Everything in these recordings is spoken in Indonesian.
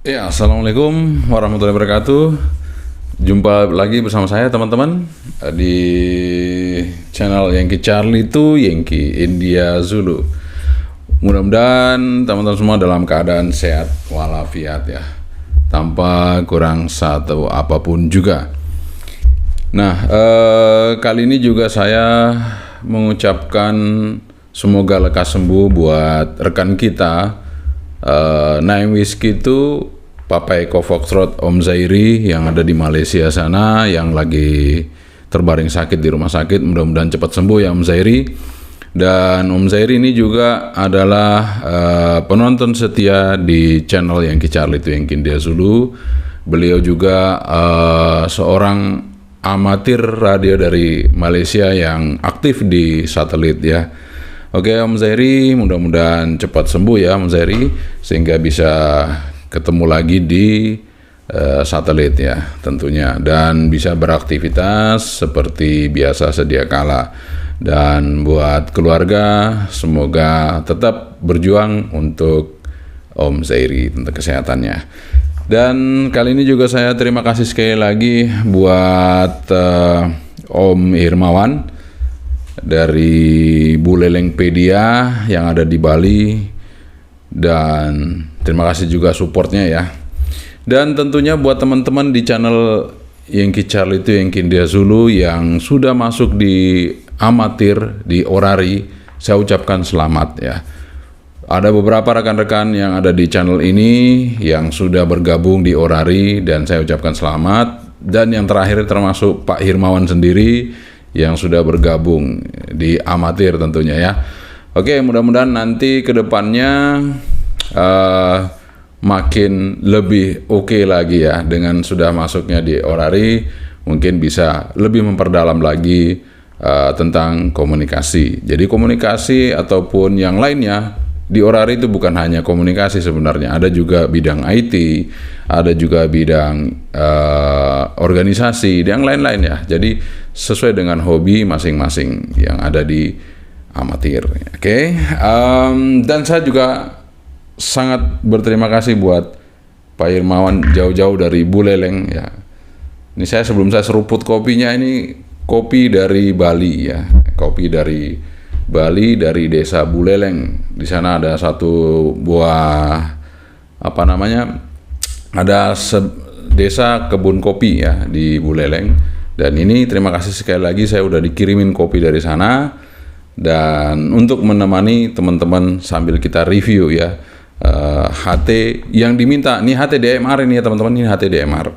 Ya, Assalamualaikum warahmatullahi wabarakatuh. Jumpa lagi bersama saya teman-teman di channel Yankee Charlie itu Yankee India Zulu. Mudah-mudahan teman-teman semua dalam keadaan sehat walafiat ya, tanpa kurang satu apapun juga. Nah, kali ini juga saya mengucapkan semoga lekas sembuh buat rekan kita Naim Whiskey itu Papa Eko Foxtrot Om Zairi yang ada di Malaysia sana, yang lagi terbaring sakit di rumah sakit. Mudah-mudahan cepat sembuh ya Om Zairi. Dan Om Zairi ini juga adalah penonton setia di channel Yankee Charlie itu Yankee India Zulu. Beliau juga seorang amatir radio dari Malaysia yang aktif di satelit ya. Oke Om Zairi, mudah-mudahan cepat sembuh ya Om Zairi, sehingga bisa ketemu lagi di satelit ya tentunya, dan bisa beraktivitas seperti biasa sedia kala. Dan buat keluarga, semoga tetap berjuang untuk Om Zairi tentang kesehatannya. Dan kali ini juga saya terima kasih sekali lagi buat Om Hirmawan dari Bulelengpedia yang ada di Bali, dan terima kasih juga supportnya ya. Dan tentunya buat teman-teman di channel Yankee Charlie itu Yankee India Zulu yang sudah masuk di amatir di Orari, saya ucapkan selamat ya. Ada beberapa rekan-rekan yang ada di channel ini yang sudah bergabung di Orari, dan saya ucapkan selamat. Dan yang terakhir termasuk Pak Hirmawan sendiri yang sudah bergabung di amatir tentunya ya. Oke, mudah-mudahan nanti ke depannya makin lebih oke lagi ya, dengan sudah masuknya di Orari, mungkin bisa lebih memperdalam lagi tentang komunikasi. Jadi komunikasi ataupun yang lainnya di Orari itu bukan hanya komunikasi sebenarnya, ada juga bidang IT, ada juga bidang organisasi, dan yang lain-lain ya. Jadi sesuai dengan hobi masing-masing yang ada di amatir. Oke. Dan saya juga sangat berterima kasih buat Pak Hirmawan jauh-jauh dari Buleleng ya. Ini sebelum saya seruput kopinya, ini kopi dari Bali ya. Kopi dari Bali, dari desa Buleleng. Di sana ada satu buah ada desa kebun kopi ya di Buleleng. Dan ini terima kasih sekali lagi, saya udah dikirimin kopi dari sana. Dan untuk menemani teman-teman sambil kita review ya, HT yang diminta, nih HT DMR ini ya teman-teman, ini HT DMR.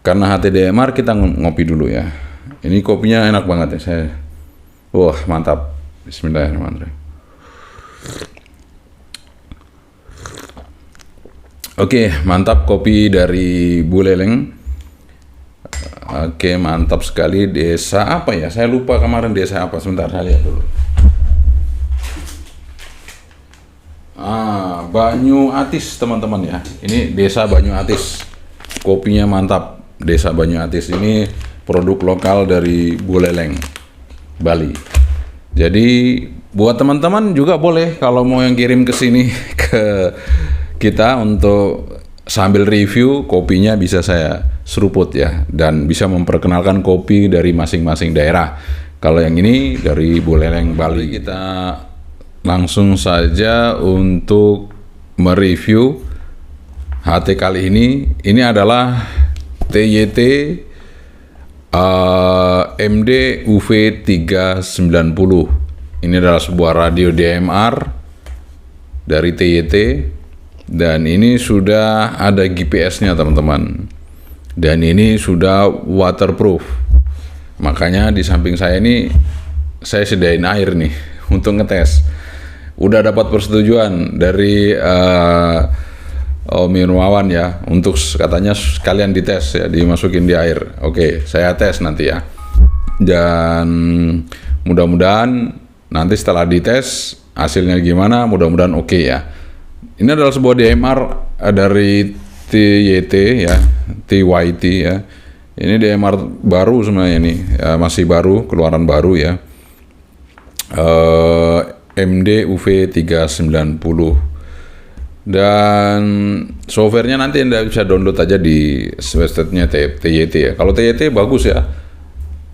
Karena HT DMR kita ngopi dulu ya. Ini kopinya enak banget ya, wah mantap. Bismillahirrahmanirrahim. Oke, mantap kopi dari Buleleng. Oke, mantap sekali. Desa apa ya? Saya lupa kemarin desa apa. Sebentar saya lihat dulu. Banyu Atis teman-teman ya. Ini desa Banyu Atis. Kopinya mantap. Desa Banyu Atis ini produk lokal dari Buleleng, Bali. Jadi buat teman-teman juga boleh kalau mau yang kirim ke sini ke kita untuk sambil review kopinya, bisa saya seruput ya, dan bisa memperkenalkan kopi dari masing-masing daerah. Kalau yang ini dari Buleleng, Bali. Kita langsung saja untuk mereview HT kali ini. Ini adalah TYT MD UV 390. Ini adalah sebuah radio DMR dari TYT, dan ini sudah ada GPS-nya teman-teman, dan ini sudah waterproof. Makanya di samping saya ini saya sediain air nih untuk ngetes. Udah dapat persetujuan dari Om Hirmawan ya, untuk katanya sekalian dites ya, dimasukin di air. Oke, saya tes nanti ya. Dan mudah-mudahan nanti setelah dites hasilnya gimana, mudah-mudahan oke ya. Ini adalah sebuah DMR dari TYT ya, TYT ya. Ini DMR baru sebenarnya, ini ya, masih baru, keluaran baru ya. MD UV 390. Dan softwarenya nanti Anda bisa download aja di websitenya TYT ya. Kalau TYT bagus ya,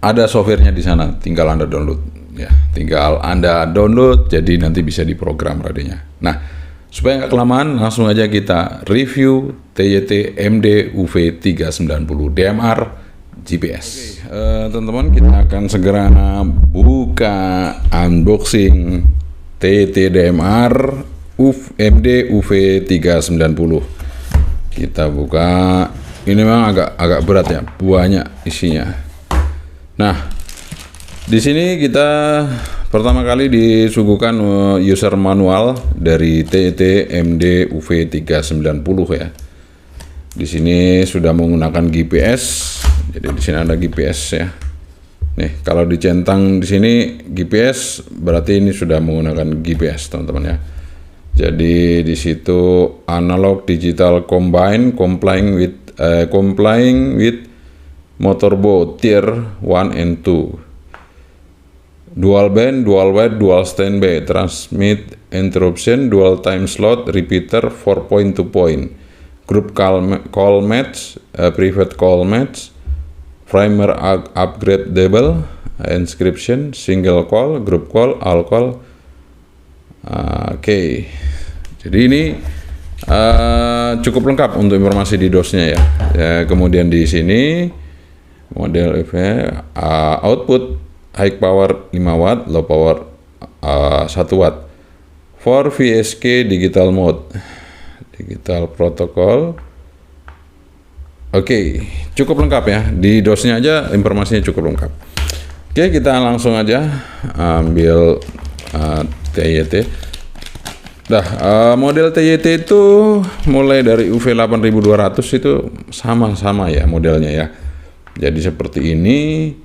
ada softwarenya di sana, tinggal Anda download ya. Tinggal Anda download, jadi nanti bisa diprogram radionya. Nah, supaya nggak kelamaan, langsung aja kita review TYT MD UV390 DMR GPS. Teman-teman, kita akan segera buka unboxing TYT DMR MD UV390. Kita buka. Ini memang agak berat ya, banyak isinya. Nah, di sini kita pertama kali disuguhkan user manual dari TYT MD UV390 ya. Di sini sudah menggunakan GPS. Jadi di sini ada GPS ya. Nih, kalau dicentang di sini GPS, berarti ini sudah menggunakan GPS, teman-teman ya. Jadi di situ analog digital complying with motorboat tier 1 and 2. Dual band, dual wide, dual standby, transmit interruption, dual time slot, repeater for point to point, group call match, private call match, primer upgradable, inscription, single call, group call, all call. Oke. Jadi ini cukup lengkap untuk informasi di DOS-nya ya. Kemudian di sini model output high power 5 watt, low power 1 watt. For VSK digital mode, digital protocol. Oke, cukup lengkap ya. Di DOS-nya aja informasinya cukup lengkap. Oke, kita langsung aja ambil TYT. Nah, model TYT itu mulai dari UV8200 itu sama-sama ya modelnya ya. Jadi seperti ini,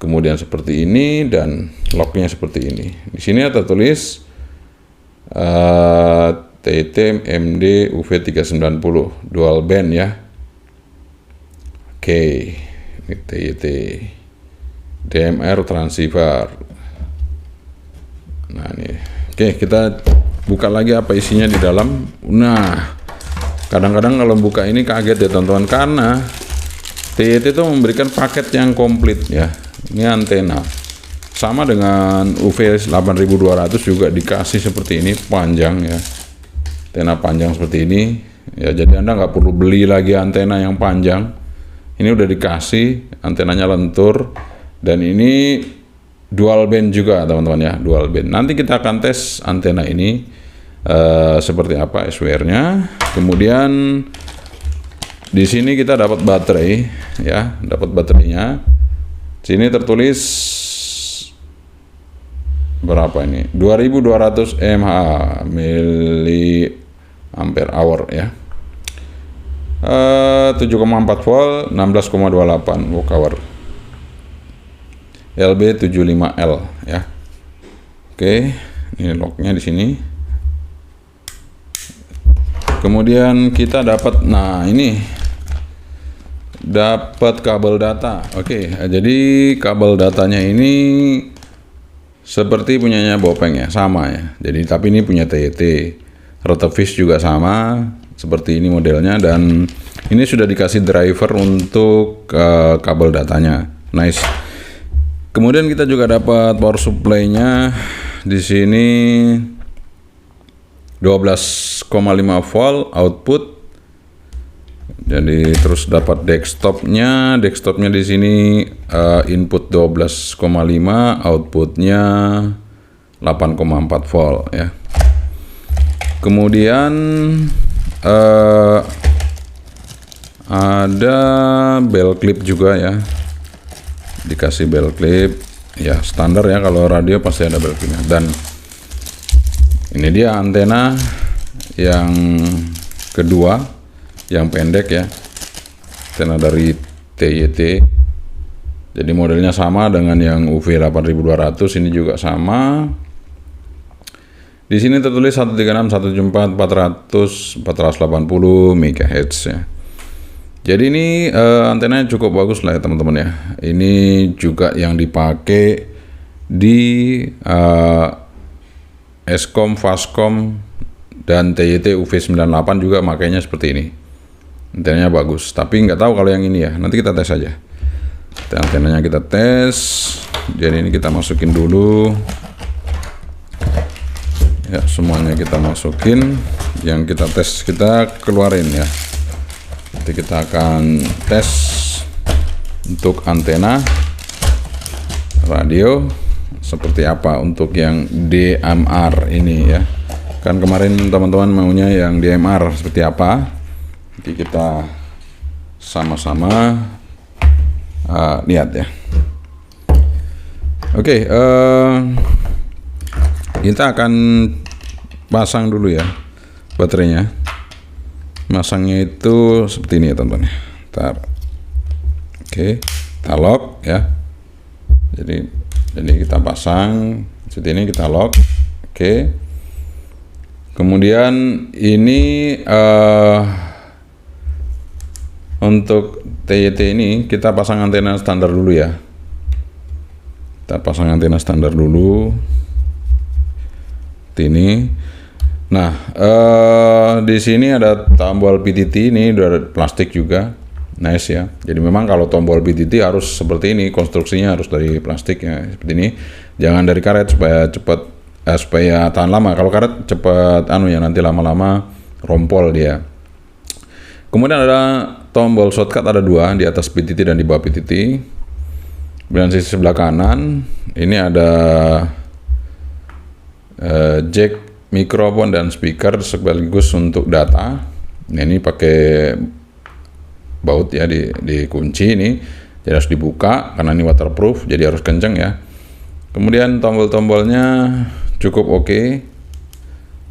kemudian seperti ini, dan locknya seperti ini. Di sini ada tulis TYT MD UV390 dual band ya. Oke, ini TYT DMR transceiver. Nah ini, oke, kita buka lagi apa isinya di dalam. Nah, kadang-kadang kalau buka ini kaget ya teman-teman, karena TYT itu memberikan paket yang komplit ya. Ini antena, sama dengan UV8200 juga dikasih seperti ini, panjang ya, antena panjang seperti ini ya. Jadi Anda nggak perlu beli lagi antena yang panjang. Ini udah dikasih, antenanya lentur, dan ini dual band juga teman-teman ya, dual band. Nanti kita akan tes antena ini seperti apa SWR-nya. Kemudian di sini kita dapat baterai ya, dapat baterainya. Sini tertulis berapa ini? 2200 mAh mili ampere hour ya. 7,4 volt, 16,28 watt hour. LB75L ya. Oke, ini locknya di sini. Kemudian kita dapat, nah ini dapat kabel data. Oke, jadi kabel datanya ini seperti punyanya Bopeng ya, sama ya. Jadi tapi ini punya TYT. Rotofish juga sama, seperti ini modelnya, dan ini sudah dikasih driver untuk kabel datanya. Nice. Kemudian kita juga dapat power supply-nya di sini 12,5 volt output. Jadi terus dapat desktopnya di sini input 12,5, outputnya 8,4 volt ya. Kemudian ada bell clip juga ya, dikasih bell clip ya, standar ya, kalau radio pasti ada bell clipnya. Dan ini dia antena yang kedua, yang pendek ya, antena dari TYT. Jadi modelnya sama dengan yang UV8200, ini juga sama. Di sini tertulis 136, 174, 400, 480 MHz ya. Jadi ini antenanya cukup bagus lah ya teman-teman ya. Ini juga yang dipakai di Eskom, Faskom dan TYT UV98 juga makainya seperti ini. Antenanya bagus, tapi nggak tahu kalau yang ini ya. Nanti kita tes aja. Antenanya kita tes. Jadi ini kita masukin dulu. Ya, semuanya kita masukin. Yang kita tes kita keluarin ya. Nanti kita akan tes untuk antena radio seperti apa untuk yang DMR ini ya. Kan kemarin teman-teman maunya yang DMR seperti apa. Nanti kita sama-sama lihat ya. Oke, kita akan pasang dulu ya baterainya. Masangnya itu seperti ini ya teman-teman. Ntar. Oke, kita lock ya. Jadi kita pasang seperti ini, kita lock. Oke. Kemudian ini untuk TYT ini kita pasang antena standar dulu ya. Kita pasang antena standar dulu. Ini. Nah, di sini ada tombol PTT, ini udah ada plastik juga. Nice ya. Jadi memang kalau tombol PTT harus seperti ini, konstruksinya harus dari plastik ya, seperti ini. Jangan dari karet supaya cepat supaya tahan lama. Kalau karet cepat ya nanti lama-lama rompol dia. Kemudian ada tombol shortcut, ada dua, di atas PTT dan di bawah PTT. Dan sisi sebelah kanan ini ada jack mikrofon dan speaker sekaligus untuk data. Nah, ini pakai baut ya, dikunci ini. Jadi harus dibuka karena ini waterproof, jadi harus kenceng ya. Kemudian tombol-tombolnya cukup oke.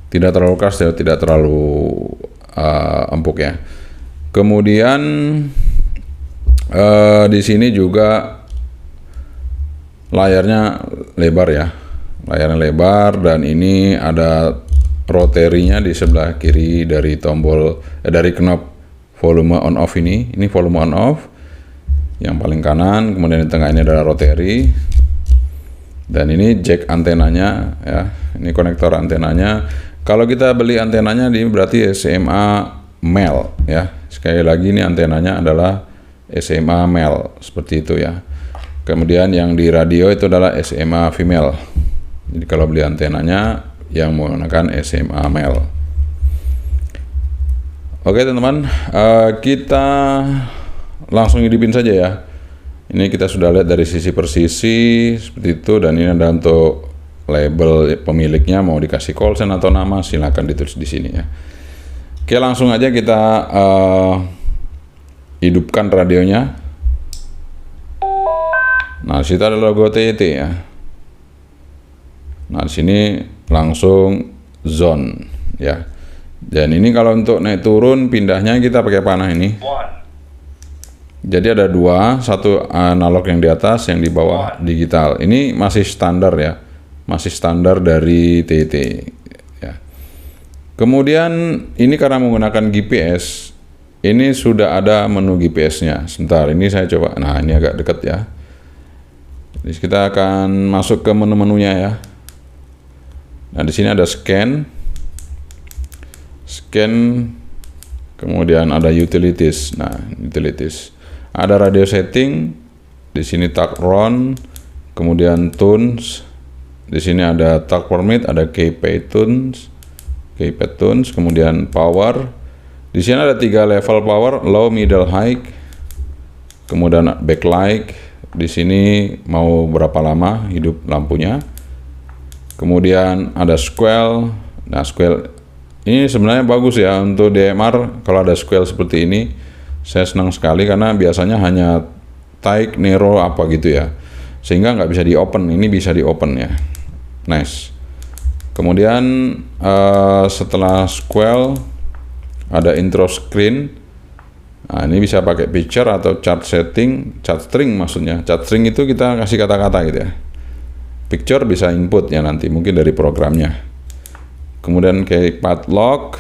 Tidak terlalu keras ya, tidak terlalu empuk ya. Kemudian di sini juga layarnya lebar ya. Layarnya lebar dan ini ada roterinya di sebelah kiri dari tombol dari knob volume on off ini. Ini volume on off yang paling kanan, kemudian di tengah ini adalah rotary. Dan ini jack antenanya ya. Ini konektor antenanya. Kalau kita beli antenanya ini berarti SMA male ya. Sekali lagi ini antenanya adalah SMA male seperti itu ya. Kemudian yang di radio itu adalah SMA female. Jadi kalau beli antenanya yang menggunakan SMA male. Oke teman-teman, kita langsung hidupin saja ya. Ini kita sudah lihat dari sisi per sisi seperti itu, dan ini ada untuk label pemiliknya, mau dikasih call sign atau nama silakan ditulis di sini ya. Oke, langsung aja kita hidupkan radionya. Nah, di situ ada logo TYT ya. Nah, di sini langsung zone ya. Dan ini kalau untuk naik turun pindahnya kita pakai panah ini. Jadi ada dua, satu analog yang di atas, yang di bawah digital. Ini masih standar ya, masih standar dari TYT ya. Kemudian ini karena menggunakan GPS, ini sudah ada menu GPS-nya. Sebentar, ini saya coba. Nah, ini agak dekat ya. Jadi kita akan masuk ke menu-menunya ya. Nah, di sini ada scan, kemudian ada utilities. Nah, utilities. Ada radio setting, di sini tag RON, kemudian tunes. Di sini ada tag permit, ada keypad tunes, kemudian power. Di sini ada 3 level power, low, middle, high. Kemudian backlight. Di sini mau berapa lama hidup lampunya. Kemudian ada squall. Nah, squall ini sebenarnya bagus ya untuk DMR. Kalau ada squall seperti ini, saya senang sekali karena biasanya hanya tight, narrow apa gitu ya, sehingga nggak bisa di open. Ini bisa di open ya. Nice. Kemudian setelah squall ada intro screen. Nah, ini bisa pakai picture atau chart setting, chart string maksudnya. Chart string itu kita kasih kata-kata gitu ya. Picture bisa input ya nanti, mungkin dari programnya. Kemudian keypad lock.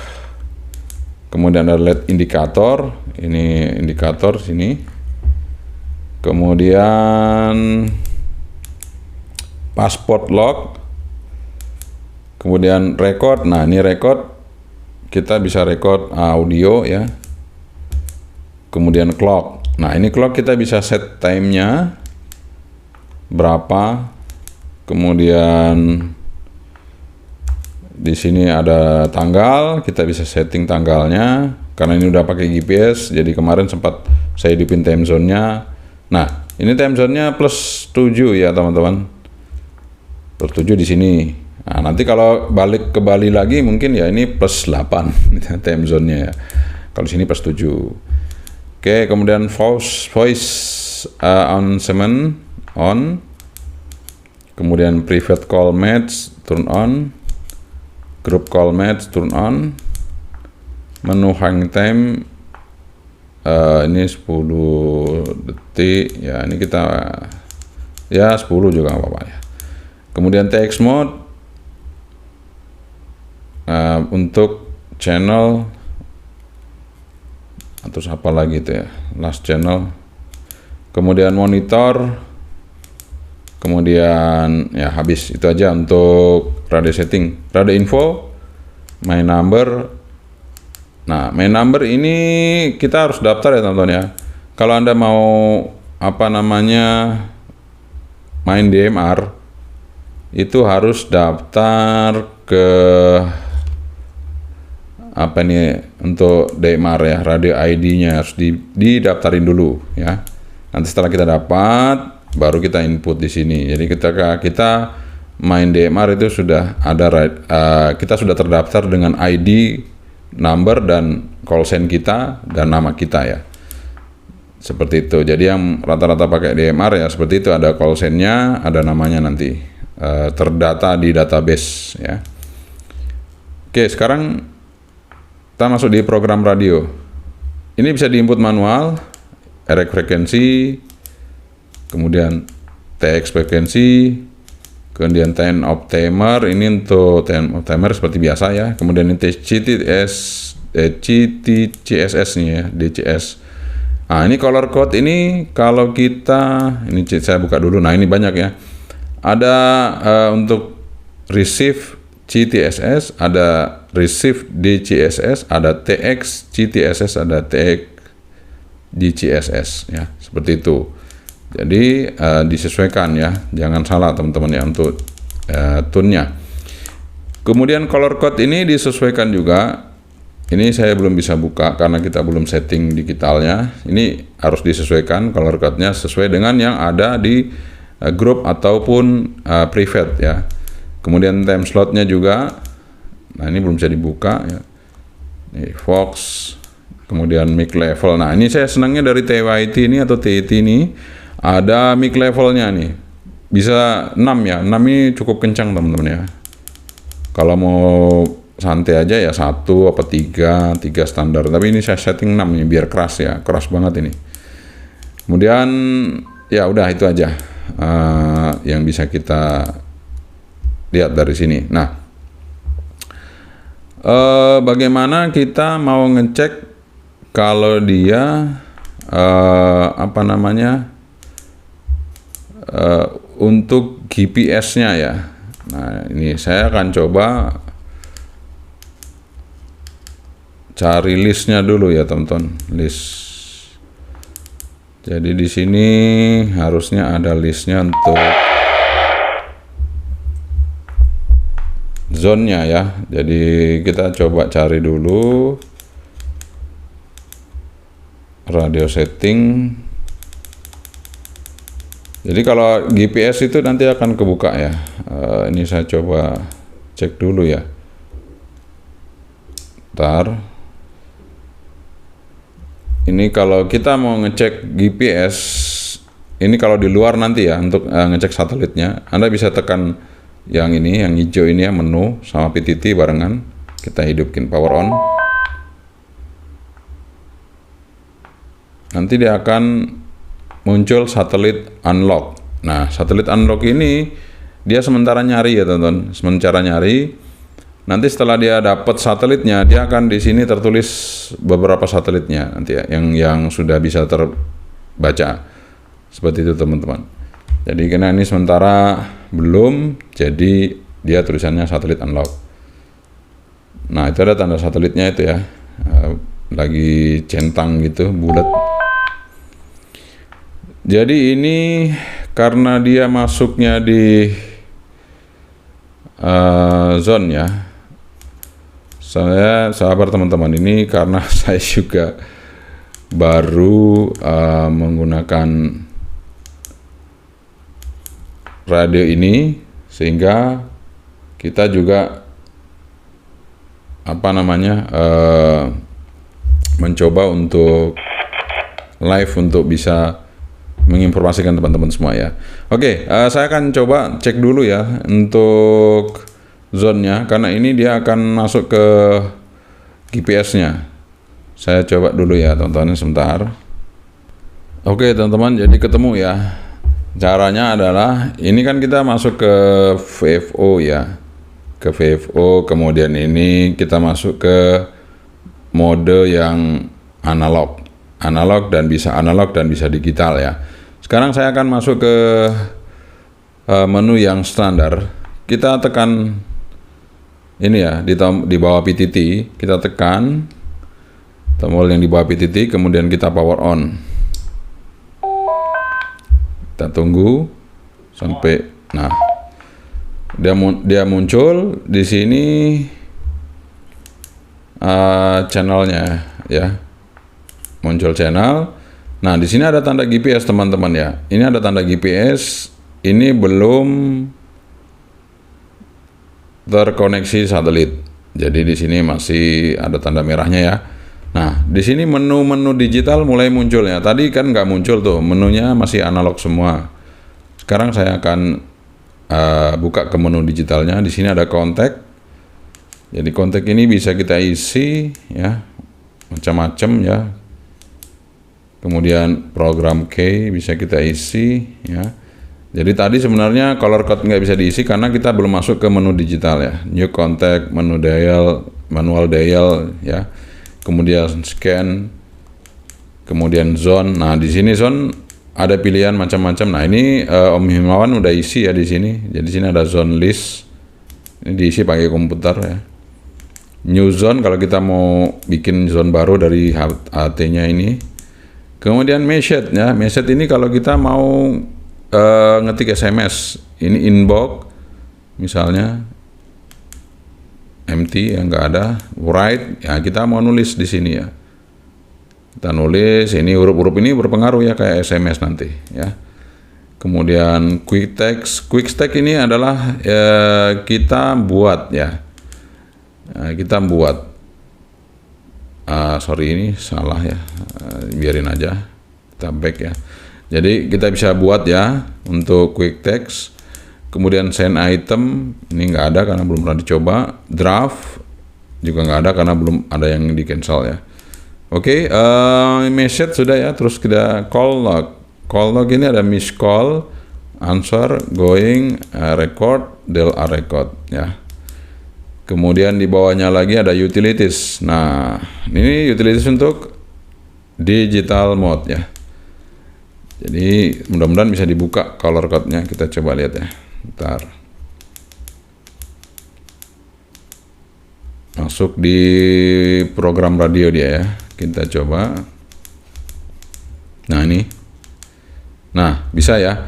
Kemudian ada LED indikator. Ini indikator sini. Kemudian passport lock. Kemudian record. Nah, ini record kita bisa record audio ya. Kemudian clock. Nah, ini clock kita bisa set time-nya berapa. Kemudian di sini ada tanggal, kita bisa setting tanggalnya. Karena ini udah pakai GPS, jadi kemarin sempat saya hidupin time zone-nya. Nah, ini time zone-nya plus 7 ya teman-teman. Plus 7 di sini. Nah, nanti kalau balik ke Bali lagi mungkin ya ini plus 8 time zone-nya ya. Kalau sini plus 7. Oke, kemudian voice announcement on. Kemudian private call match turn on. Group call match turn on. Menu hang time ini 10 detik ya, ini kita ya 10 juga nggak apa-apa ya. Kemudian text mode untuk channel atau apa lagi itu ya, last channel. Kemudian monitor, kemudian ya habis itu aja untuk radio setting. Radio info, my number. Nah, my number ini kita harus daftar ya teman-teman ya. Kalau Anda mau apa namanya main DMR, itu harus daftar ke apa nih untuk DMR ya, radio ID-nya harus didaftarin dulu ya. Nanti setelah kita dapat, baru kita input di sini. Jadi ketika kita main DMR itu sudah ada kita sudah terdaftar dengan ID, number dan call sign kita dan nama kita ya. Seperti itu. Jadi yang rata-rata pakai DMR ya seperti itu, ada call sign-nya, ada namanya nanti terdata di database ya. Oke, sekarang kita masuk di program radio. Ini bisa diinput manual, RX frekuensi, kemudian TX frekuensi, kemudian time of timer, ini untuk time of timer seperti biasa ya. Kemudian ini CTCSS nih ya, DCS. Nah, ini color code ini kalau kita, ini saya buka dulu. Nah, ini banyak ya. Ada untuk receive CTSS, ada receive DCSS, ada TX CTSS, ada TX DCSS ya, seperti itu. Jadi disesuaikan ya, jangan salah teman-teman ya untuk tune-nya. Kemudian color code ini disesuaikan juga. Ini saya belum bisa buka karena kita belum setting digitalnya. Ini harus disesuaikan color code-nya sesuai dengan yang ada di grup ataupun private ya. Kemudian time slot-nya juga. Nah, ini belum bisa dibuka ya. Ini Fox, kemudian mic level. Nah, ini saya senangnya dari TYT ini atau TIT ini ada mic levelnya nih. Bisa 6 ya. 6 ini cukup kencang teman-teman ya. Kalau mau santai aja ya 1 apa 3 standar. Tapi ini saya setting 6 nih biar keras ya. Keras banget ini. Kemudian ya udah itu aja yang bisa kita lihat dari sini. Nah, bagaimana kita mau ngecek kalau dia apa namanya untuk GPS-nya ya. Nah, ini saya akan coba cari listnya dulu ya teman-teman, list. Jadi di sini harusnya ada listnya untuk zone-nya ya. Jadi kita coba cari dulu radio setting. Jadi kalau GPS itu nanti akan kebuka ya. Ini saya coba cek dulu ya. Ntar. Ini kalau kita mau ngecek GPS, ini kalau di luar nanti ya untuk ngecek satelitnya, Anda bisa tekan yang ini, yang hijau ini ya, menu sama PTT barengan. Kita hidupin power on. Nanti dia akan muncul satelit unlock. Nah, satelit unlock ini dia sementara nyari ya teman-teman, sementara nyari. Nanti setelah dia dapat satelitnya, dia akan di sini tertulis beberapa satelitnya nanti ya, yang sudah bisa terbaca. Seperti itu teman-teman. Jadi karena ini sementara belum, jadi dia tulisannya satelit unlock. Nah, itu ada tanda satelitnya itu ya. Lagi centang gitu, bulat. Jadi ini karena dia masuknya di zone ya. Saya sabar teman-teman, ini karena saya juga baru menggunakan radio ini, sehingga kita juga mencoba untuk live untuk bisa menginformasikan teman-teman semua ya. Oke, saya akan coba cek dulu ya untuk zone-nya, karena ini dia akan masuk ke GPS-nya. Saya coba dulu ya teman-teman sebentar. Oke teman-teman, jadi ketemu ya. Caranya adalah ini kan kita masuk ke VFO ya. Ke VFO, kemudian ini kita masuk ke mode yang analog dan bisa digital ya. Sekarang saya akan masuk ke menu yang standar. Kita tekan ini ya, di bawah PTT kita tekan tombol yang di bawah PTT, kemudian kita power on. Kita tunggu sampai dia muncul di sini channelnya ya. Muncul channel. Nah, di sini ada tanda GPS teman-teman ya. Ini ada tanda GPS. Ini belum terkoneksi satelit. Jadi di sini masih ada tanda merahnya ya. Nah, di sini menu-menu digital mulai muncul ya. Tadi kan nggak muncul tuh, menunya masih analog semua. Sekarang saya akan buka ke menu digitalnya. Di sini ada kontak. Jadi kontak ini bisa kita isi ya, macam-macam ya. Kemudian program key bisa kita isi ya. Jadi tadi sebenarnya color code nggak bisa diisi karena kita belum masuk ke menu digital ya. New contact, menu dial, manual dial ya. Kemudian scan, kemudian zone. Nah, di sini zone ada pilihan macam-macam. Nah, ini Om Himawan udah isi ya di sini. Jadi sini ada zone list. Ini diisi pakai komputer ya. New zone kalau kita mau bikin zone baru dari HT-nya ini. Kemudian message ya. Message ini kalau kita mau ngetik SMS, ini inbox misalnya empty yang nggak ada, write ya, kita mau nulis di sini ya. Kita nulis, ini huruf-huruf ini berpengaruh ya kayak SMS nanti ya. Kemudian quick text ini adalah kita buat ya. Kita buat sorry ini salah ya, biarin aja, kita back ya. Jadi kita bisa buat ya untuk quick text. Kemudian send item ini nggak ada karena belum pernah dicoba. Draft juga nggak ada karena belum ada yang di cancel ya. Oke, message sudah ya. Terus kita call log ini ada miss call, answer, going, record, del record ya. Kemudian di bawahnya lagi ada utilities. Nah, ini utilities untuk digital mode ya. Jadi mudah-mudahan bisa dibuka color code-nya. Kita coba lihat ya. Bentar. Masuk di program radio dia ya. Kita coba. Nah, ini. Nah, bisa ya.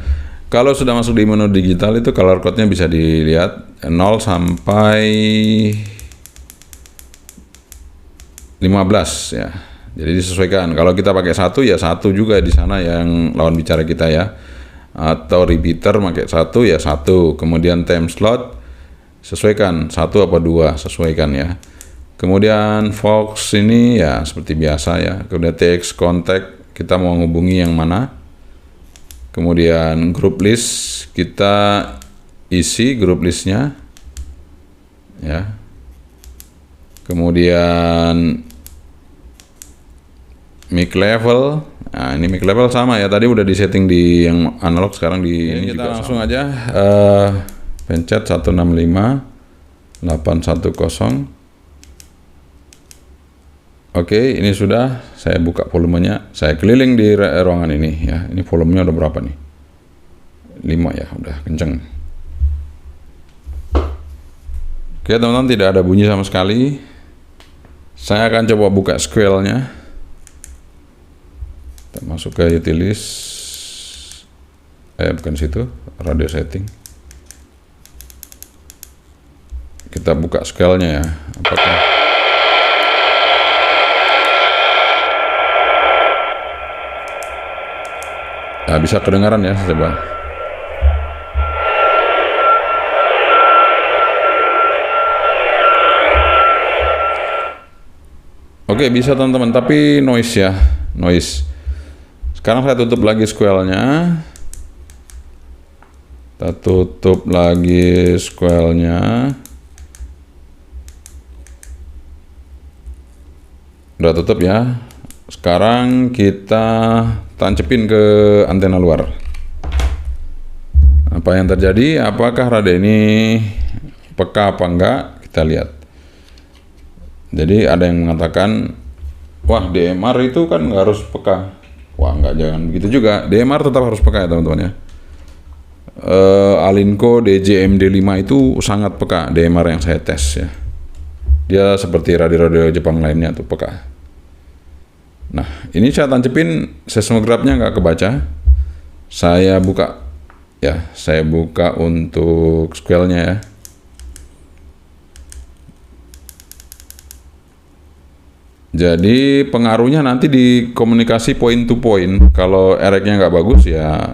Kalau sudah masuk di menu digital itu color code-nya bisa dilihat 0 sampai 15 ya. Jadi disesuaikan. Kalau kita pakai 1 ya 1 juga di sana yang lawan bicara kita ya. Atau repeater pakai 1 ya 1. Kemudian time slot sesuaikan 1 apa 2, sesuaikan ya. Kemudian Fox ini ya seperti biasa ya. Kemudian text contact kita mau menghubungi yang mana. Kemudian group list kita isi grup listnya ya. Kemudian mic level. Nah, ini mic level sama ya. Tadi udah disetting di yang analog, sekarang di ini kita juga langsung sama. Aja pencet 165 810. Oke, ini sudah saya buka volumenya. Saya keliling di ruangan ini ya. Ini volumenya udah berapa nih? 5 ya, udah kenceng. Oke teman-teman, tidak ada bunyi sama sekali. Saya akan coba buka squelnya. Kita masuk ke utilis. Bukan situ, radio setting. Kita buka squelnya ya. Apakah bisa kedengaran ya, coba. Oke, bisa teman-teman, tapi noise ya, noise. Sekarang saya tutup lagi squelnya. Kita tutup lagi squelnya. Udah tutup ya. Sekarang kita tancepin ke antena luar. Apa yang terjadi? Apakah radio ini peka apa enggak? Kita lihat. Jadi ada yang mengatakan, wah DMR itu kan nggak harus peka. Wah enggak, jangan begitu juga. DMR tetap harus peka ya teman-teman ya. Alinco DJMD5 itu sangat peka, DMR yang saya tes ya. Dia seperti radio-radio Jepang lainnya tuh peka. Nah, ini saya tancepin seismografnya nggak kebaca. Saya buka ya, saya buka untuk squelnya ya. Jadi pengaruhnya nanti di komunikasi point to point. Kalau RX-nya nggak bagus ya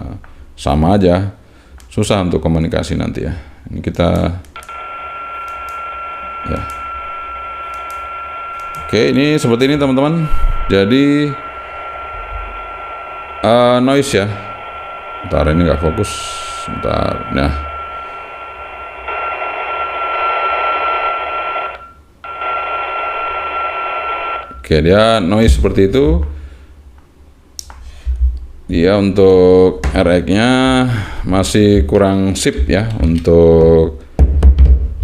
sama aja, susah untuk komunikasi nanti ya. Ini kita ya. Oke, ini seperti ini teman-teman. Jadi noise ya. Bentar, ini nggak fokus. Bentar, nah. Oke, dia noise seperti itu. Dia untuk RX-nya masih kurang sip ya untuk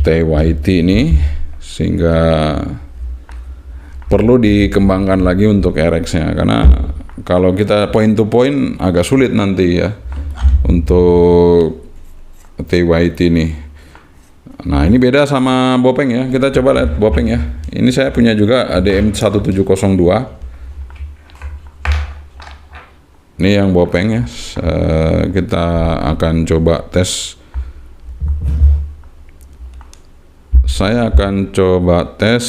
TYT ini, sehingga perlu dikembangkan lagi untuk RX-nya, karena kalau kita point to point agak sulit nanti ya untuk TYT ini. Nah, ini beda sama Bopeng ya. Kita coba lihat Bopeng ya. Ini saya punya juga ADM1702. Ini yang Bopeng ya. Kita akan coba tes. Saya akan coba tes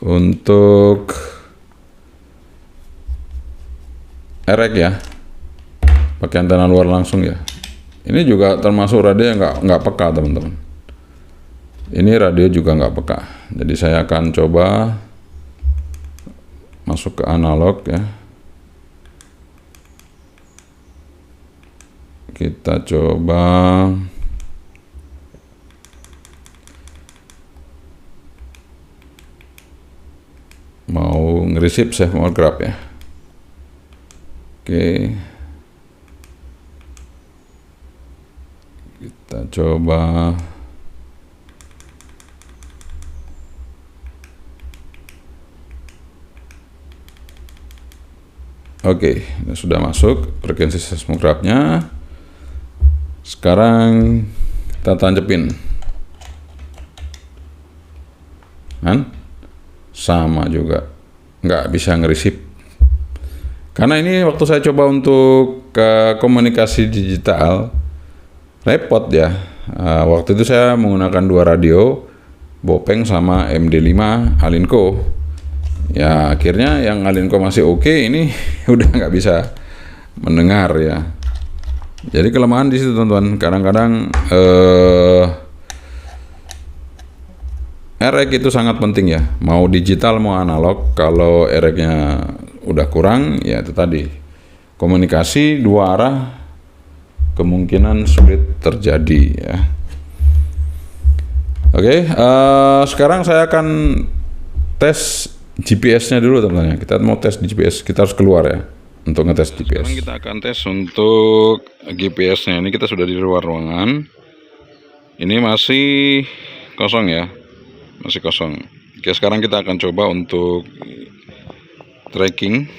untuk RX ya, pakai antena luar langsung ya. Ini juga termasuk radio yang nggak peka teman-teman. Ini radio juga nggak peka. Jadi saya akan coba masuk ke analog ya. Kita coba mau ngeresip seismograf ya. Oke, kita coba. Oke, ini sudah masuk frekuensi seismografnya. Sekarang kita tancepin. Kan? Sama juga, nggak bisa ngeresip. Karena ini waktu saya coba untuk komunikasi digital, repot ya. Waktu itu saya menggunakan dua radio, Bopeng sama MD5 Alinco. Ya akhirnya yang Alinco masih oke, ini udah nggak bisa mendengar ya. Jadi kelemahan di situ teman-teman. Kadang-kadang RX itu sangat penting ya, mau digital mau analog. Kalau RX-nya udah kurang, ya itu tadi, komunikasi dua arah kemungkinan sulit terjadi ya. Oke, sekarang saya akan tes GPS-nya dulu teman-teman. Kita mau tes di GPS, kita harus keluar ya untuk ngetes GPS. Sekarang kita akan tes untuk GPS-nya. Ini kita sudah di luar ruangan. Ini masih kosong ya. Masih kosong. Oke, sekarang kita akan coba untuk tracking.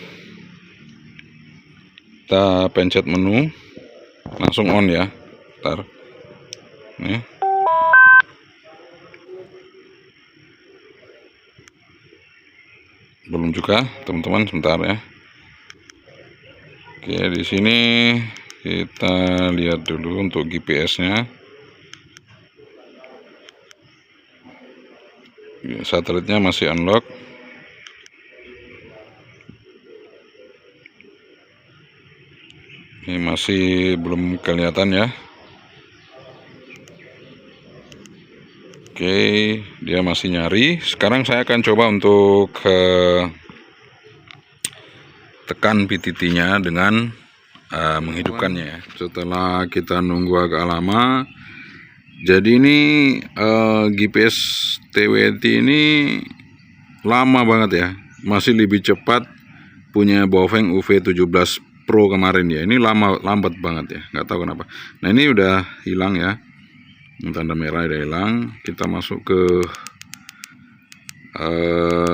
Kita pencet menu, langsung on ya. Bentar. Nih. belum juga teman-teman, sebentar ya. Oke, di sini kita lihat dulu untuk GPS-nya. Satelitnya masih unlock. Ini masih belum kelihatan ya. Oke, dia masih nyari. Sekarang saya akan coba untuk tekan PTT-nya dengan menghidupkannya ya. Setelah kita nunggu agak lama, jadi ini GPS TWT ini lama banget ya. Masih lebih cepat punya Baofeng UV17 Pro kemarin ya. Ini lambat banget ya, nggak tahu kenapa. Nah, ini udah hilang ya. Tanda merah udah hilang. Kita masuk ke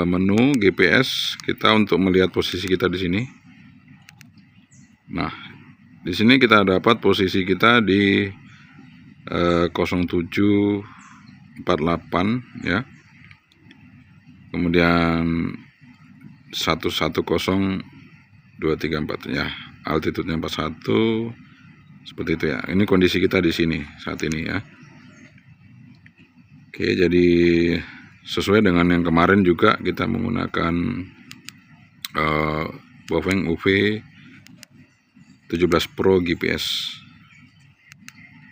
menu GPS kita untuk melihat posisi kita di sini. Nah, di sini kita dapat posisi kita di 0748 ya. Kemudian 110234 ya. Altitude-nya 41 seperti itu ya. Ini kondisi kita di sini saat ini ya. Oke, jadi sesuai dengan yang kemarin juga kita menggunakan Baofeng UV17 Pro GPS.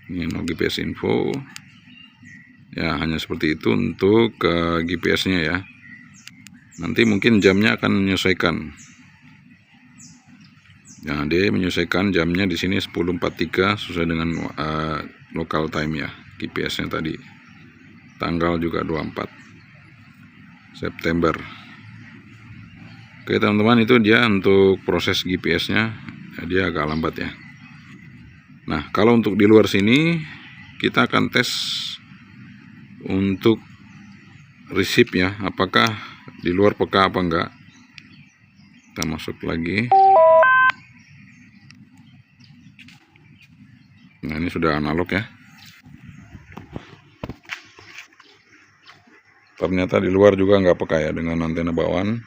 Ini no GPS info ya, hanya seperti itu untuk GPS-nya ya. Nanti mungkin jamnya akan menyesuaikan. Nah, dia menyesuaikan jamnya di sini 10.43 sesuai dengan local time ya, GPS-nya tadi. Tanggal juga 24 September. Oke teman-teman, itu dia untuk proses GPS-nya. Dia agak lambat ya. Nah, kalau untuk di luar sini kita akan tes untuk receive ya, apakah di luar peka apa enggak. Kita masuk lagi. Nah, ini sudah analog ya. Ternyata di luar juga nggak peka ya, dengan antena bawaan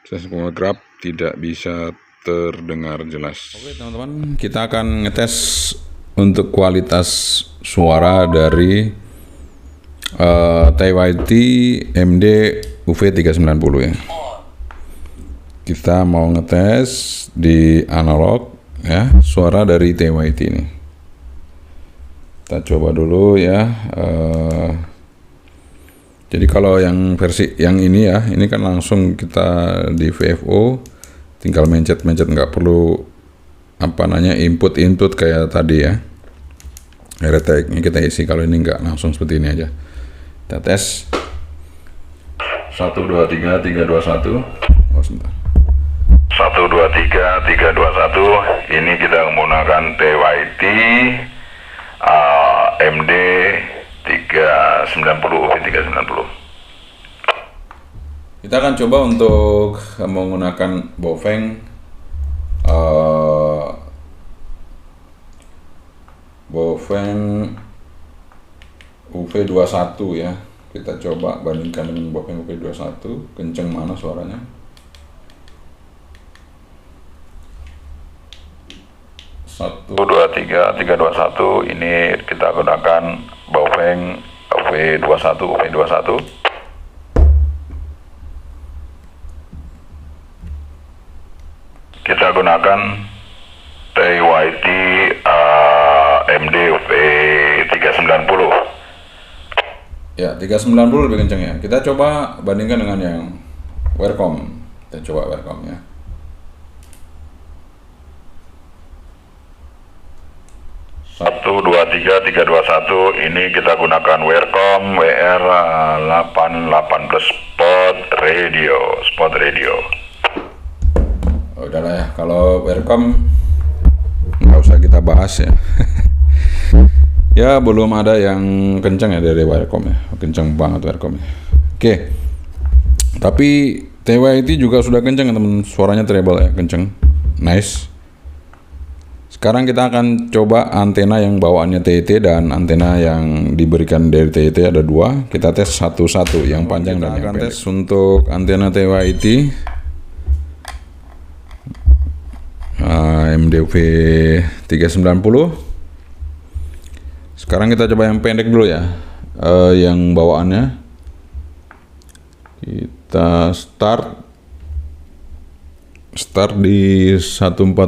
seismograf tidak bisa terdengar jelas. Oke teman-teman, kita akan ngetes untuk kualitas suara dari TWT MD UV390 ya. Kita mau ngetes di analog ya, suara dari TWT ini. Kita coba dulu ya. Jadi kalau yang versi yang ini ya, ini kan langsung kita di VFO, tinggal mencet-mencet, nggak perlu input kayak tadi ya. Reteknya kita isi. Kalau ini nggak, langsung seperti ini aja. Kita tes 1 2 3 3 2 1. Oh sebentar. 1 2 3 3 2 1. Ini kita menggunakan TWT MD 390 UV390. Kita akan coba untuk menggunakan Baofeng UV21 ya. Kita coba bandingkan dengan Baofeng UV21, kenceng mana suaranya. Satu 2 3 3 2 1. Ini kita gunakan Baofeng UV21. Kita gunakan TWT MD UV390. Ya, 390 lebih kencang ya. Kita coba bandingkan dengan yang Welcome. Kita coba Welcome ya. 1 2 3 3 2 1. Ini kita gunakan Welcome WR88 plus Spot Radio. Oh, udahlah ya, kalau Welcome nggak usah kita bahas ya. Ya belum ada yang kencang ya dari Welcome ya, kencang banget Welcome ya. Oke, tapi TWT juga sudah kencang teman, suaranya treble ya, kencang, nice. Sekarang kita akan coba antena yang bawaannya TET dan antena yang diberikan dari TET ada dua. Kita tes satu-satu, yang panjang dan yang pendek. Tes untuk antena TWT MDV 390. Sekarang kita coba yang pendek dulu ya, yang bawaannya. Kita start di 140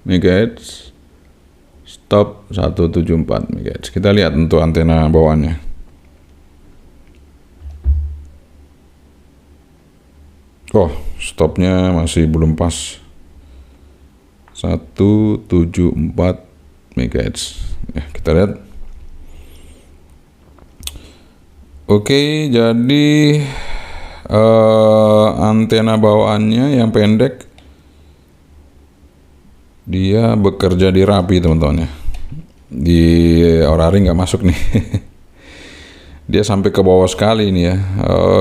MHz, stop 174 MHz. Kita lihat untuk antena bawaannya. Oh, stopnya masih belum pas, 174 MHz. Ya, kita lihat. Oke, jadi antena bawaannya yang pendek, dia bekerja di rapi teman-teman ya. Di Orari nggak masuk nih. Dia sampai ke bawah sekali ini ya.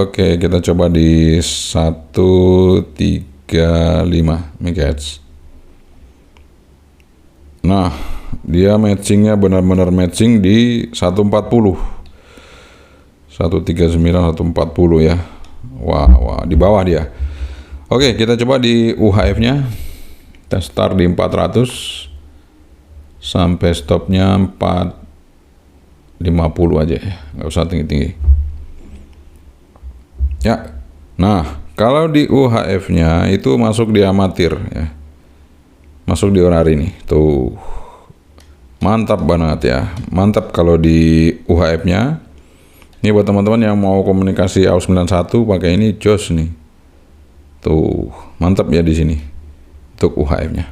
Oke, kita coba di 135 MHz. Nah, dia matchingnya benar-benar matching di 140, 139, 140 ya. Wah, di bawah dia. Oke, kita coba di UHF-nya. Kita start di 400 sampai stopnya 450 aja ya, nggak usah tinggi-tinggi. Ya, nah kalau di UHF-nya itu masuk di amatir ya, masuk di Orari nih, tuh mantap banget ya, mantap kalau di UHF-nya. Ini buat teman-teman yang mau komunikasi AUX91 pakai ini jos nih. Tuh, mantap ya di sini untuk UHF-nya.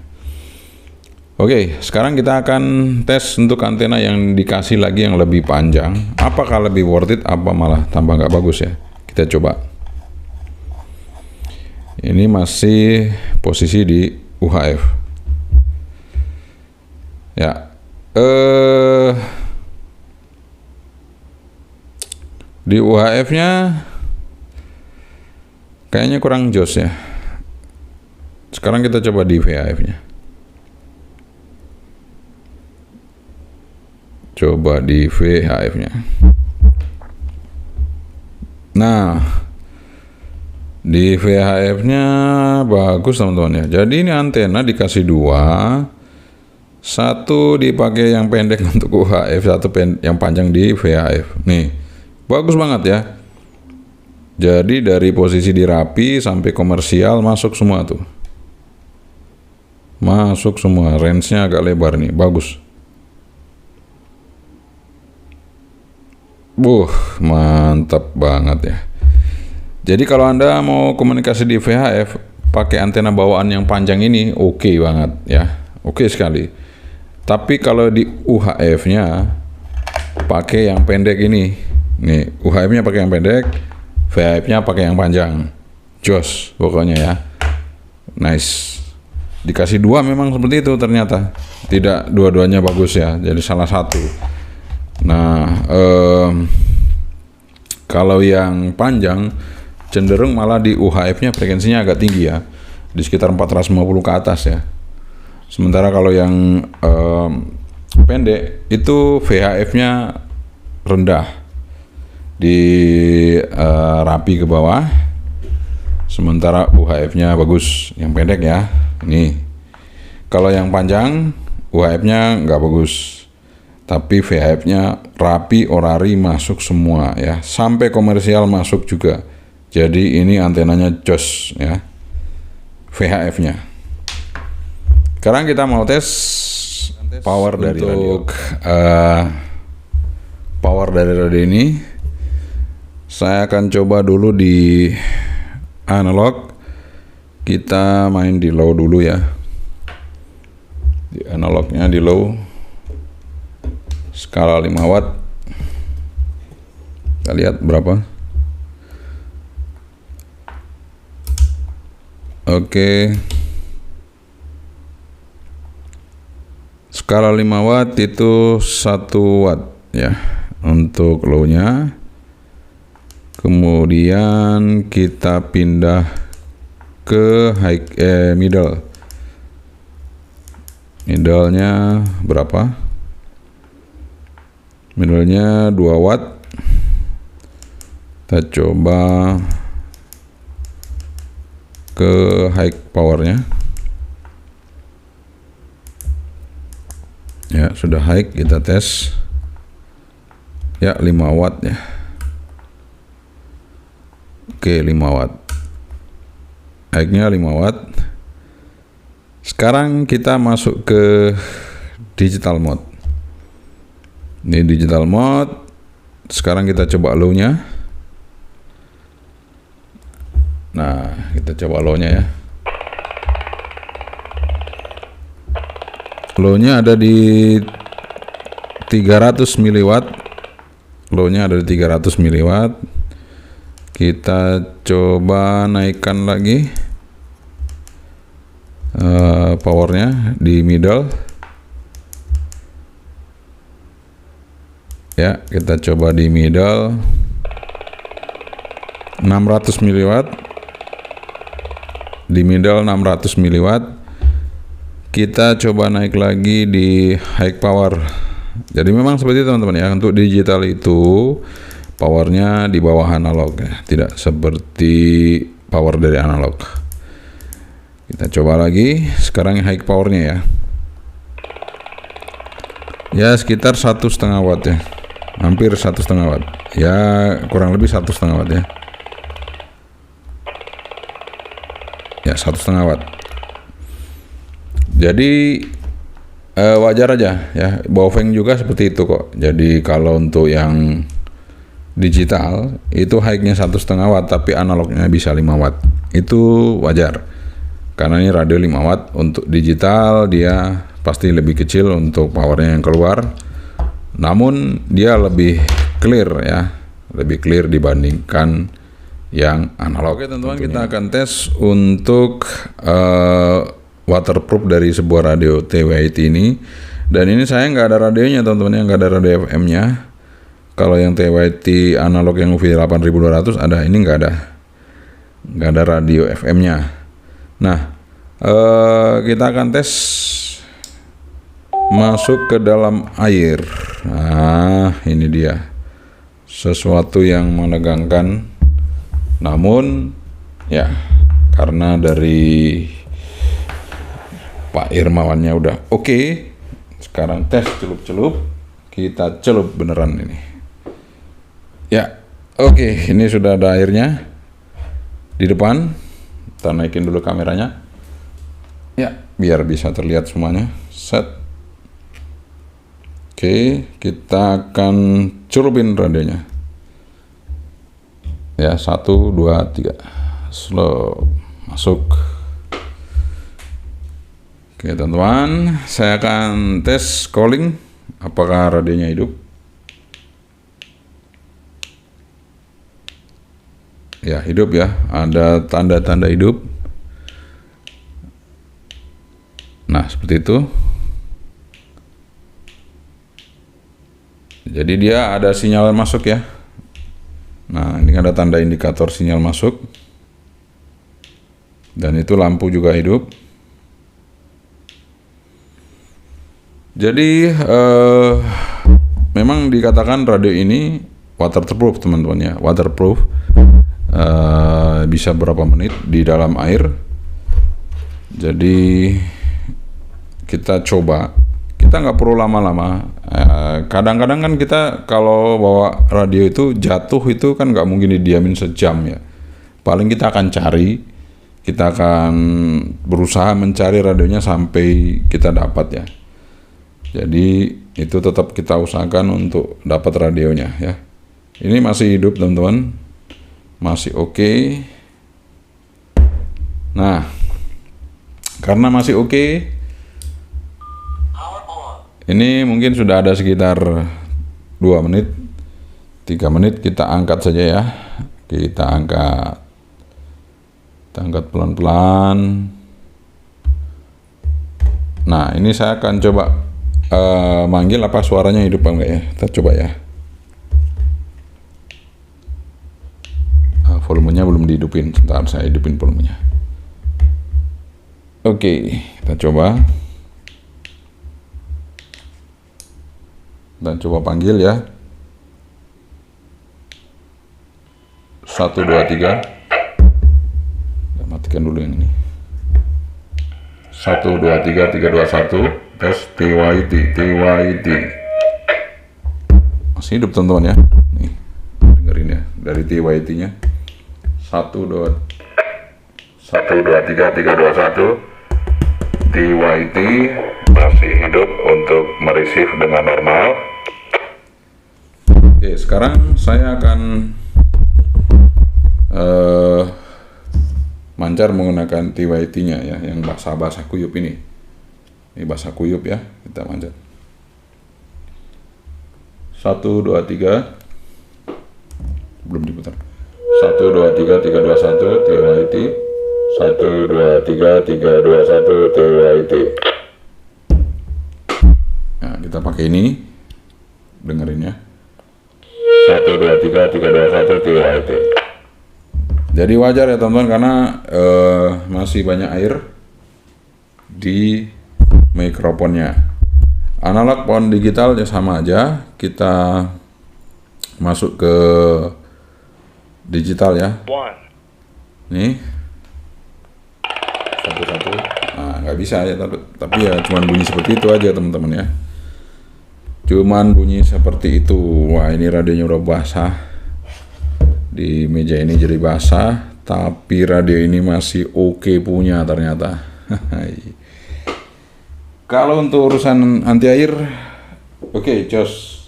Oke, sekarang kita akan tes untuk antena yang dikasih lagi yang lebih panjang. Apakah lebih worth it, apa malah tambah nggak bagus ya? Kita coba. Ini masih posisi di UHF. Ya, di UHF-nya kayaknya kurang jos ya. Sekarang kita coba di VHF-nya. Coba di VHF-nya. Nah, di VHF-nya bagus teman-teman ya. Jadi ini antena dikasih dua. Satu dipakai yang pendek untuk UHF, satu yang panjang di VHF. Nih, bagus banget ya. Jadi dari posisi di rapi sampai komersial masuk semua tuh. Masuk semua, range-nya agak lebar nih, bagus. Mantap banget ya. Jadi kalau Anda mau komunikasi di VHF pakai antena bawaan yang panjang ini, oke banget ya. Oke sekali. Tapi kalau di UHF-nya pakai yang pendek ini. Nih, UHF-nya pakai yang pendek, VHF-nya pakai yang panjang. Jos pokoknya ya. Nice. Dikasih dua memang seperti itu ternyata. Tidak dua-duanya bagus ya. Jadi salah satu. Nah, kalau yang panjang cenderung malah di UHF-nya frekuensinya agak tinggi ya. Di sekitar 450 ke atas ya. Sementara kalau yang pendek itu VHF-nya rendah. Di rapi ke bawah. Sementara UHF-nya bagus, yang pendek ya. Nih, kalau yang panjang UHF-nya nggak bagus, tapi VHF-nya rapi, Orari masuk semua ya, sampai komersial masuk juga. Jadi ini antenanya jos ya, VHF-nya. Sekarang kita mau tes power dari radio. Power dari radio ini, saya akan coba dulu di analog. Kita main di low dulu ya. Di analognya di low. Skala 5 watt. Kita lihat berapa. Oke. Skala 5 watt itu 1 watt ya untuk low-nya. Kemudian kita pindah ke middle. Middle-nya berapa? Middle-nya 2 watt. Kita coba ke high power-nya. Ya, sudah high, kita tes. Ya, 5 watt ya. Oke, 5 watt. High-nya 5 watt. Sekarang kita masuk ke digital mode. Ini digital mode. Sekarang kita coba low-nya. Nah, kita coba low-nya ya. Low-nya ada di 300 miliwatt. Low-nya ada di 300 miliwatt. Kita coba naikkan lagi powernya di middle. Ya, kita coba di middle 600 miliwatt. Di middle 600 miliwatt. Kita coba naik lagi di high power. Jadi memang seperti itu teman-teman ya. Untuk digital itu powernya di bawah analog ya, tidak seperti power dari analog. Kita coba lagi. Sekarang high powernya ya. Ya sekitar 1,5 watt ya. Hampir 1,5 watt. Ya kurang lebih 1,5 watt ya. Ya 1,5 watt. Jadi wajar aja ya, Baofeng juga seperti itu kok. Jadi kalau untuk yang digital itu high-nya 1,5 watt tapi analognya bisa 5 watt. Itu wajar. Karena ini radio 5 watt, untuk digital dia pasti lebih kecil untuk powernya yang keluar. Namun dia lebih clear ya, lebih clear dibandingkan yang analog. Oke teman-teman, kita akan tes untuk waterproof dari sebuah radio TWIT ini. Dan ini saya nggak ada radionya teman-teman, yang nggak ada radio FM-nya. Kalau yang TWIT analog yang UV8200 ada, ini nggak ada radio FM-nya. Nah, kita akan tes masuk ke dalam air. Nah, ini dia sesuatu yang menegangkan. Namun ya karena dari Pak Irmawannya udah oke. Sekarang tes celup-celup. Kita celup beneran ini. Ya, oke. Ini sudah ada airnya di depan. Kita naikin dulu kameranya. Ya, biar bisa terlihat semuanya. Set. Oke, kita akan celupin radionya. Ya, 1, 2, 3. Slow. Masuk. Oke teman-teman, saya akan tes calling apakah radionya hidup. Ya hidup ya, ada tanda-tanda hidup. Nah seperti itu. Jadi dia ada sinyal masuk ya. Nah ini ada tanda indikator sinyal masuk. Dan itu lampu juga hidup. Jadi memang dikatakan radio ini waterproof teman-teman ya, waterproof, bisa berapa menit di dalam air. Jadi kita coba, kita nggak perlu lama-lama. Kadang-kadang kan kita kalau bawa radio itu jatuh itu kan nggak mungkin didiamin sejam ya. Paling kita akan cari, kita akan berusaha mencari radionya sampai kita dapat ya. Jadi itu tetap kita usahakan untuk dapat radionya ya. Ini masih hidup teman-teman, masih oke. Nah, karena masih oke, ini mungkin sudah ada sekitar 2 menit, 3 menit. Kita angkat saja ya. Kita angkat pelan-pelan. Nah, ini saya akan coba manggil apa suaranya hidup apa enggak ya. Kita coba ya. Volumenya belum dihidupin. Sebentar saya hidupin volumenya. Oke, kita coba. Dan coba panggil ya. 1, 2, 3. Kita matikan dulu yang ini. 1, 2, 3, 3, 2, 1. tes TYT. Masih hidup teman-teman ya. Nih, dengerin ya dari TYT-nya. 1 2 3 1 TYT masih hidup untuk mereceive dengan normal. Oke, sekarang saya akan mancar menggunakan TYT-nya ya, yang bahasa kuyup ini. Ini bahasa kuyup ya, kita mancar. 1 2 3 belum diputar. 1 2 3 3 2 1 TYT. 1 2 3 3 2 1 TYT. Nah, kita pakai ini. Dengerin ya. 1 2 3 3 2 1 TYT. Jadi wajar ya teman-teman, karena masih banyak air di mikrofonnya. Analog maupun digital ya sama aja. Kita masuk ke digital ya. Nih satu-satu. Nah, nggak bisa ya, tapi ya cuman bunyi seperti itu aja teman-teman ya. Cuman bunyi seperti itu. Wah, ini radionya udah basah. Di meja ini jadi basah, tapi radio ini masih oke punya ternyata. Kalau untuk urusan anti air, oke, jos.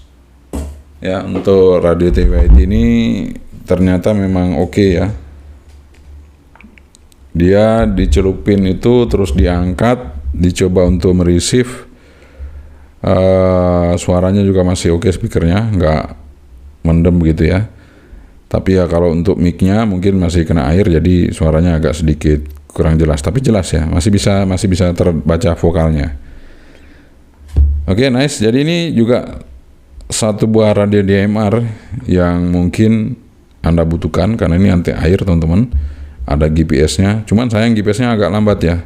Ya, untuk radio TYT ini ternyata memang oke ya. Dia dicelupin itu terus diangkat, dicoba untuk mereceive. Suaranya juga masih oke, speakernya nggak mendem begitu ya. Tapi ya kalau untuk mic-nya mungkin masih kena air, jadi suaranya agak sedikit kurang jelas. Tapi jelas ya, masih bisa terbaca vokalnya. Oke, nice. Jadi ini juga satu buah radio DMR yang mungkin Anda butuhkan karena ini anti air teman-teman. Ada GPS-nya. Cuman sayang GPS-nya agak lambat ya.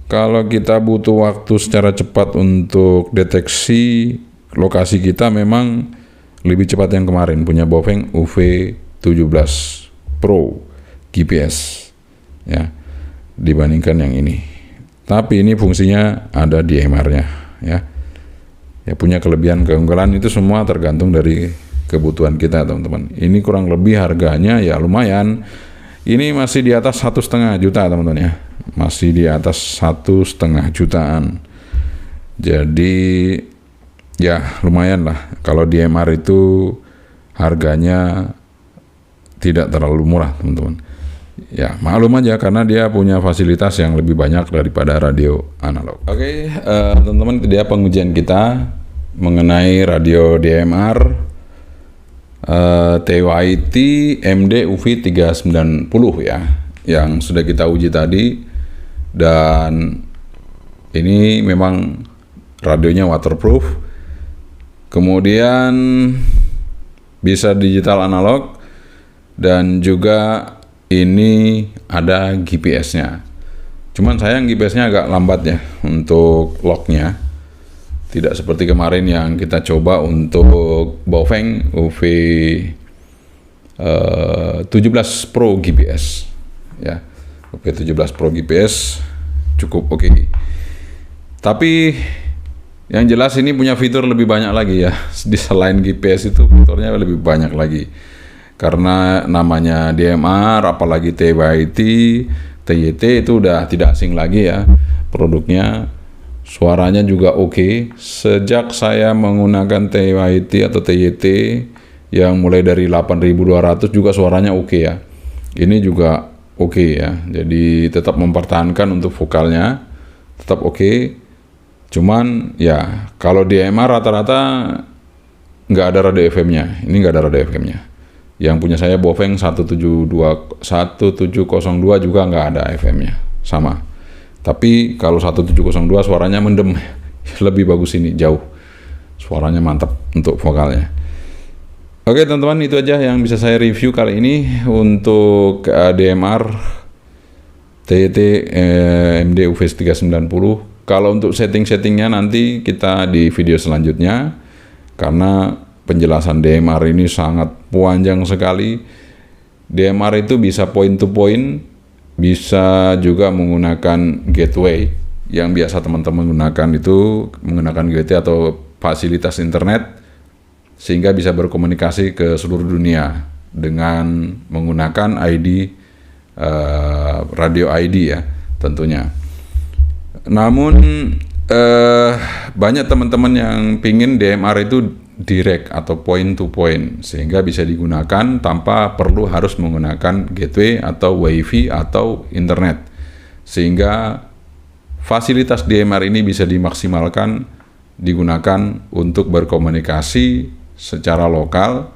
Kalau kita butuh waktu secara cepat untuk deteksi lokasi kita, memang lebih cepat yang kemarin punya Baofeng UV17 Pro GPS ya, dibandingkan yang ini. Tapi ini fungsinya ada di DMR-nya ya. Ya, punya kelebihan keunggulan itu semua tergantung dari kebutuhan kita teman-teman. Ini kurang lebih harganya ya lumayan. Ini masih di atas 1,5 juta teman-teman ya. Masih di atas 1,5 jutaan. Jadi ya lumayan lah. Kalau DMR itu harganya tidak terlalu murah teman-teman. Ya maklum aja karena dia punya fasilitas yang lebih banyak daripada radio analog. Oke, teman-teman, itu dia pengujian kita mengenai radio DMR TYT MD UV390 ya, yang sudah kita uji tadi. Dan ini memang radionya waterproof, kemudian bisa digital analog, dan juga ini ada GPS-nya. Cuman sayang GPS-nya agak lambat ya untuk lock-nya. Tidak seperti kemarin yang kita coba untuk Baofeng UV17 Pro GPS ya. UV17 Pro GPS cukup oke. Tapi yang jelas ini punya fitur lebih banyak lagi ya. Di selain GPS itu fiturnya lebih banyak lagi. Karena namanya DMR, apalagi TYT itu udah tidak asing lagi ya produknya. Suaranya juga oke. Sejak saya menggunakan TYT atau TYT yang mulai dari 8.200 juga suaranya oke ya. Ini juga oke ya. Jadi tetap mempertahankan untuk vokalnya, tetap oke. Cuman ya kalau DMR rata-rata nggak ada radio FM-nya. Ini nggak ada radio FM-nya. Yang punya saya Baofeng 1702 juga nggak ada FM-nya, sama. Tapi kalau 1702 suaranya mendem, lebih bagus ini jauh. Suaranya mantap untuk vokalnya. Oke teman-teman, itu aja yang bisa saya review kali ini untuk DMR TYT MD UV390. Kalau untuk setting-settingnya nanti kita di video selanjutnya, karena penjelasan DMR ini sangat panjang sekali. DMR itu bisa point to point, bisa juga menggunakan gateway yang biasa teman-teman gunakan itu menggunakan GT atau fasilitas internet sehingga bisa berkomunikasi ke seluruh dunia dengan menggunakan ID radio ID ya tentunya. Namun banyak teman-teman yang pingin DMR itu direct atau point to point sehingga bisa digunakan tanpa perlu harus menggunakan gateway atau wifi atau internet, sehingga fasilitas DMR ini bisa dimaksimalkan digunakan untuk berkomunikasi secara lokal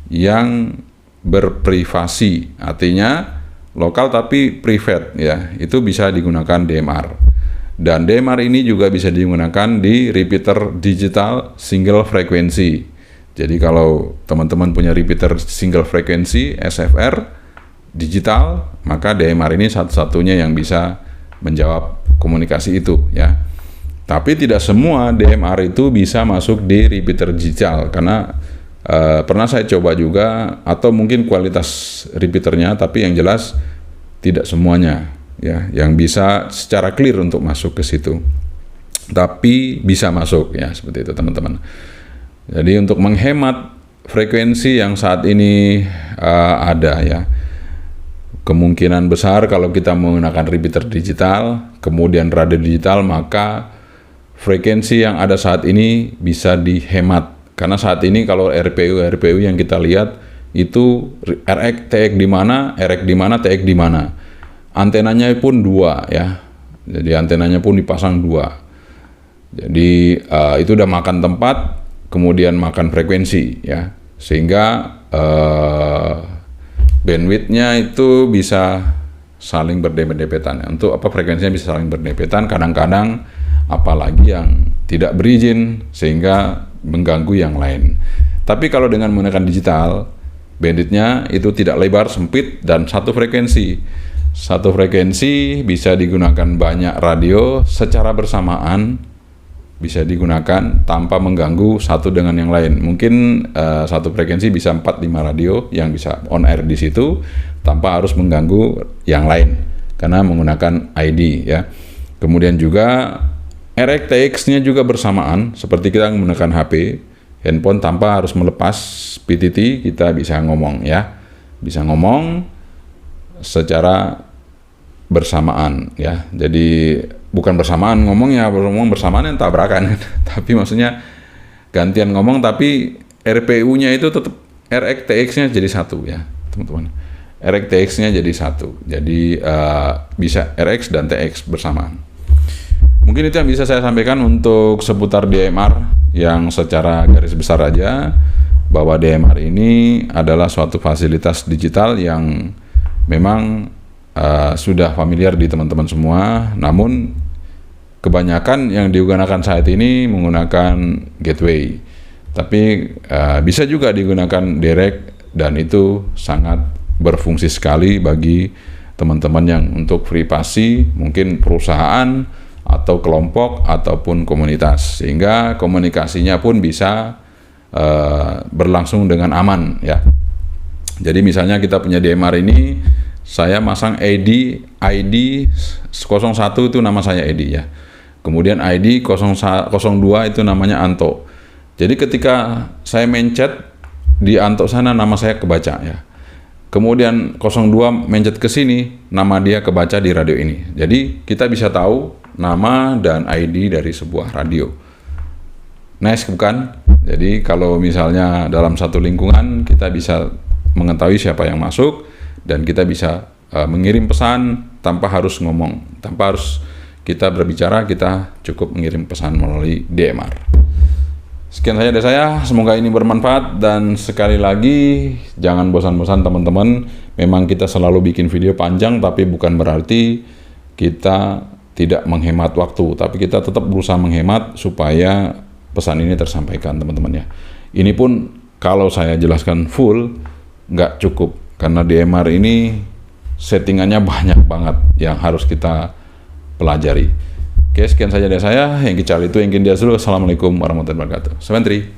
yang berprivasi, artinya lokal tapi private ya, itu bisa digunakan DMR. Dan DMR ini juga bisa digunakan di repeater digital single frekuensi. Jadi kalau teman-teman punya repeater single frekuensi SFR digital, maka DMR ini satu-satunya yang bisa menjawab komunikasi itu ya. Tapi tidak semua DMR itu bisa masuk di repeater digital karena pernah saya coba juga, atau mungkin kualitas repeaternya, tapi yang jelas tidak semuanya ya yang bisa secara clear untuk masuk ke situ. Tapi bisa masuk ya, seperti itu teman-teman. Jadi untuk menghemat frekuensi yang saat ini ada ya, kemungkinan besar kalau kita menggunakan repeater digital kemudian radio digital, maka frekuensi yang ada saat ini bisa dihemat. Karena saat ini kalau RPU yang kita lihat itu RX TX di mana, RX di mana, TX di mana. Antenanya pun 2 ya. Jadi antenanya pun dipasang 2. Jadi itu udah makan tempat, kemudian makan frekuensi ya. Sehingga bandwidth-nya itu bisa saling berdempet-dempetan. Untuk apa frekuensinya bisa saling berdempetan, kadang-kadang apalagi yang tidak berizin sehingga mengganggu yang lain. Tapi kalau dengan menggunakan digital, bandwidth-nya itu tidak lebar, sempit, dan satu frekuensi. Satu frekuensi bisa digunakan banyak radio secara bersamaan, bisa digunakan tanpa mengganggu satu dengan yang lain. Mungkin satu frekuensi bisa 4-5 radio yang bisa on air di situ tanpa harus mengganggu yang lain karena menggunakan ID ya. Kemudian juga RX-TX-nya juga bersamaan seperti kita menggunakan HP, handphone tanpa harus melepas PTT, kita bisa ngomong ya. Bisa ngomong secara bersamaan ya. Jadi bukan bersamaan ngomongnya, ngomong bersamaan yang tabrakan tapi maksudnya gantian ngomong tapi RPU-nya itu tetap RX-TX-nya jadi satu ya teman-teman. RX-TX-nya jadi satu. Jadi bisa RX dan TX bersamaan. Mungkin itu yang bisa saya sampaikan untuk seputar DMR yang secara garis besar aja, bahwa DMR ini adalah suatu fasilitas digital yang memang sudah familiar di teman-teman semua, namun kebanyakan yang digunakan saat ini menggunakan gateway. Tapi bisa juga digunakan direct, dan itu sangat berfungsi sekali bagi teman-teman yang untuk privasi, mungkin perusahaan atau kelompok ataupun komunitas, sehingga komunikasinya pun bisa berlangsung dengan aman ya. Jadi misalnya kita punya DMR ini, saya masang ID 01 itu nama saya Edi ya. Kemudian ID 02 itu namanya Anto. Jadi ketika saya mencet di Anto sana, nama saya kebaca ya. Kemudian 02 mencet ke sini, nama dia kebaca di radio ini. Jadi kita bisa tahu nama dan ID dari sebuah radio. Nice bukan? Jadi kalau misalnya dalam satu lingkungan kita bisa mengetahui siapa yang masuk, dan kita bisa mengirim pesan tanpa harus ngomong, tanpa harus kita berbicara, kita cukup mengirim pesan melalui DMR. Sekian saja dari saya, semoga ini bermanfaat, dan sekali lagi jangan bosan-bosan teman-teman. Memang kita selalu bikin video panjang, tapi bukan berarti kita tidak menghemat waktu, tapi kita tetap berusaha menghemat supaya pesan ini tersampaikan teman-teman ya. Ini pun kalau saya jelaskan full nggak cukup, karena DMR ini settingannya banyak banget yang harus kita pelajari. Oke, sekian saja dari saya. Yang Charlie itu, yang dia dulu. Assalamualaikum warahmatullahi wabarakatuh. Sementri.